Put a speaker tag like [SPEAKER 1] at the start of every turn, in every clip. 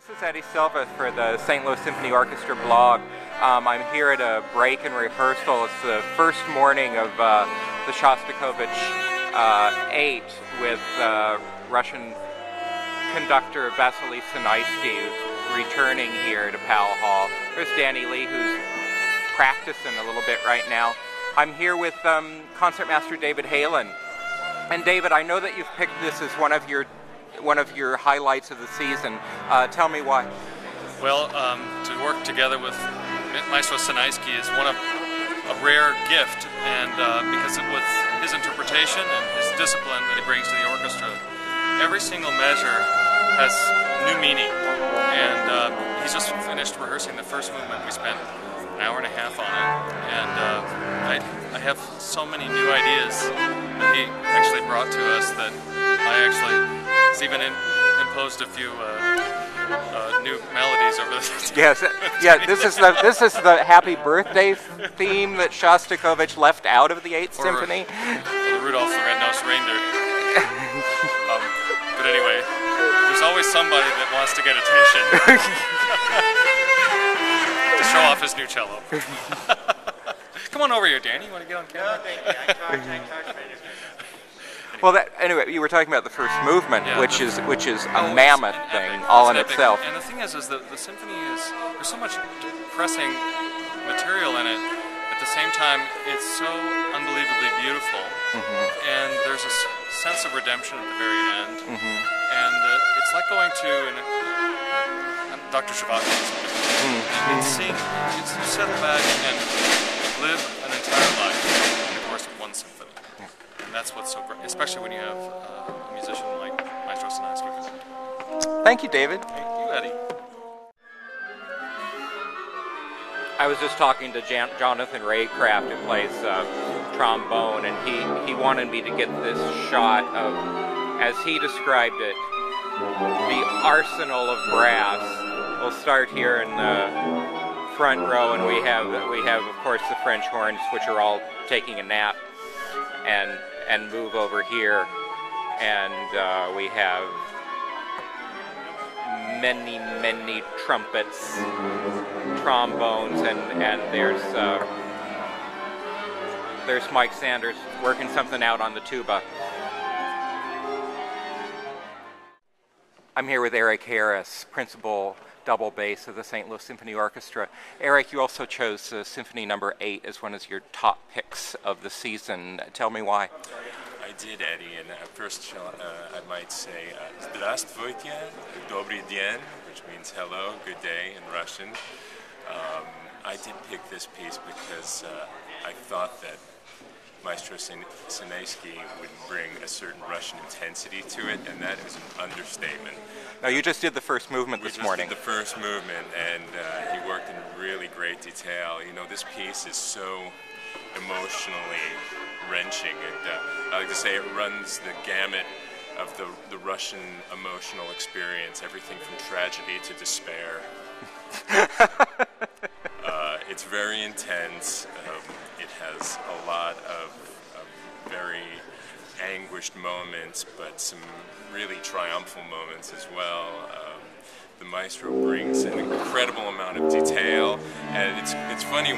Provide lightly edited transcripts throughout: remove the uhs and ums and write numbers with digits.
[SPEAKER 1] This is Eddie Silva for the St. Louis Symphony Orchestra blog. I'm here at a break in rehearsal. It's the first morning of the Shostakovich 8 with Russian conductor Vasily Sinaisky, who's returning here to Powell Hall. There's Danny Lee, who's practicing a little bit right now. I'm here with concertmaster David Halen. And David, I know that you've picked this as one of your highlights of the season. Tell me why.
[SPEAKER 2] Well, to work together with Maestro Sinaisky is a rare gift, and because with his interpretation and his discipline that he brings to the orchestra, every single measure has new meaning. And he's just finished rehearsing the first movement. We spent an hour and a half on it, and I have so many new ideas that he actually brought to us that I actually even imposed a few new melodies over the
[SPEAKER 1] Yes, yeah. This is the Happy Birthday theme that Shostakovich left out of the 8th Symphony.
[SPEAKER 2] The Rudolph the Red-Nosed Reindeer. But anyway, there's always somebody that wants to get attention to show off his new cello. Come on over here, Danny. You want to get on camera?
[SPEAKER 3] No, thank you. I charge.
[SPEAKER 1] Well, anyway, you were talking about the first movement,
[SPEAKER 2] yeah,
[SPEAKER 1] which is a mammoth thing all in itself.
[SPEAKER 2] And the thing is that the symphony there's so much depressing material in it. At the same time, it's so unbelievably beautiful, and there's a sense of redemption at the very end. And it's like going to Dr. Shostakovich. You settle back and live an entire life in the course of one symphony. And that's what's so great, especially when you have a musician like Maestro Sinaisky.
[SPEAKER 1] Thank you, David.
[SPEAKER 2] Thank you, Eddie.
[SPEAKER 1] I was just talking to Jonathan Raycraft, who plays trombone, and he wanted me to get this shot of, as he described it, the arsenal of brass. We'll start here in the front row, and we have of course the French horns, which are all taking a nap, and move over here, and we have many trumpets, trombones, and there's Mike Sanders working something out on the tuba. I'm here with Eric Harris, principal double bass of the St. Louis Symphony Orchestra. Eric, you also chose Symphony number 8 as one of your top picks of the season. Tell me why.
[SPEAKER 4] I did, Eddie, and first I might say Здравствуйте, Добрый день, which means hello, good day in Russian. I did pick this piece because I thought that Maestro Sinaisky would bring a certain Russian intensity to it, and that is an understatement.
[SPEAKER 1] Now, you just did the first movement this morning.
[SPEAKER 4] We just did the first movement, and he worked in really great detail. You know, this piece is so emotionally wrenching, and I like to say it runs the gamut of the Russian emotional experience, everything from tragedy to despair. It's very intense. It has a lot of very anguished moments, but some really triumphal moments as well. The maestro brings an incredible amount of detail, and it's funny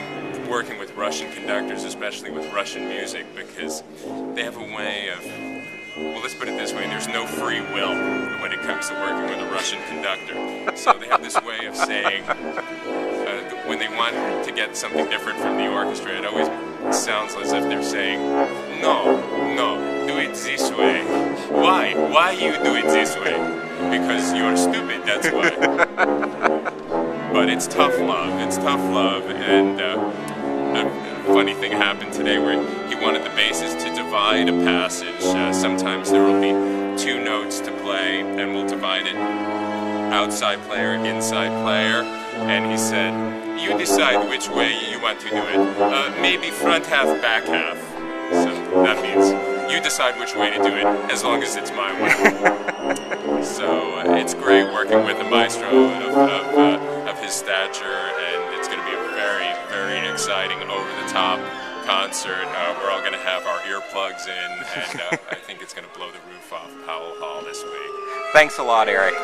[SPEAKER 4] working with Russian conductors, especially with Russian music, because they have a way of, well, let's put it this way, there's no free will when it comes to working with a Russian conductor. So they have this way of saying, when they want to get something different from the orchestra, it always sounds as if they're saying, no, do it this way. Why? Why you do it this way? Because you're stupid, that's why. But it's tough love, and a funny thing happened today where he wanted the basses to divide a passage. Sometimes there will be 2 notes to play, and we'll divide it outside player, inside player, and he said, you decide which way you want to do it. Maybe front half, back half. So that means you decide which way to do it, as long as it's my way. So it's great working with a maestro of his stature, and it's going to be a very exciting, over-the-top concert. We're all going to have our earplugs in, and I think it's going to blow the roof off Powell Hall this week.
[SPEAKER 1] Thanks a lot, Eric.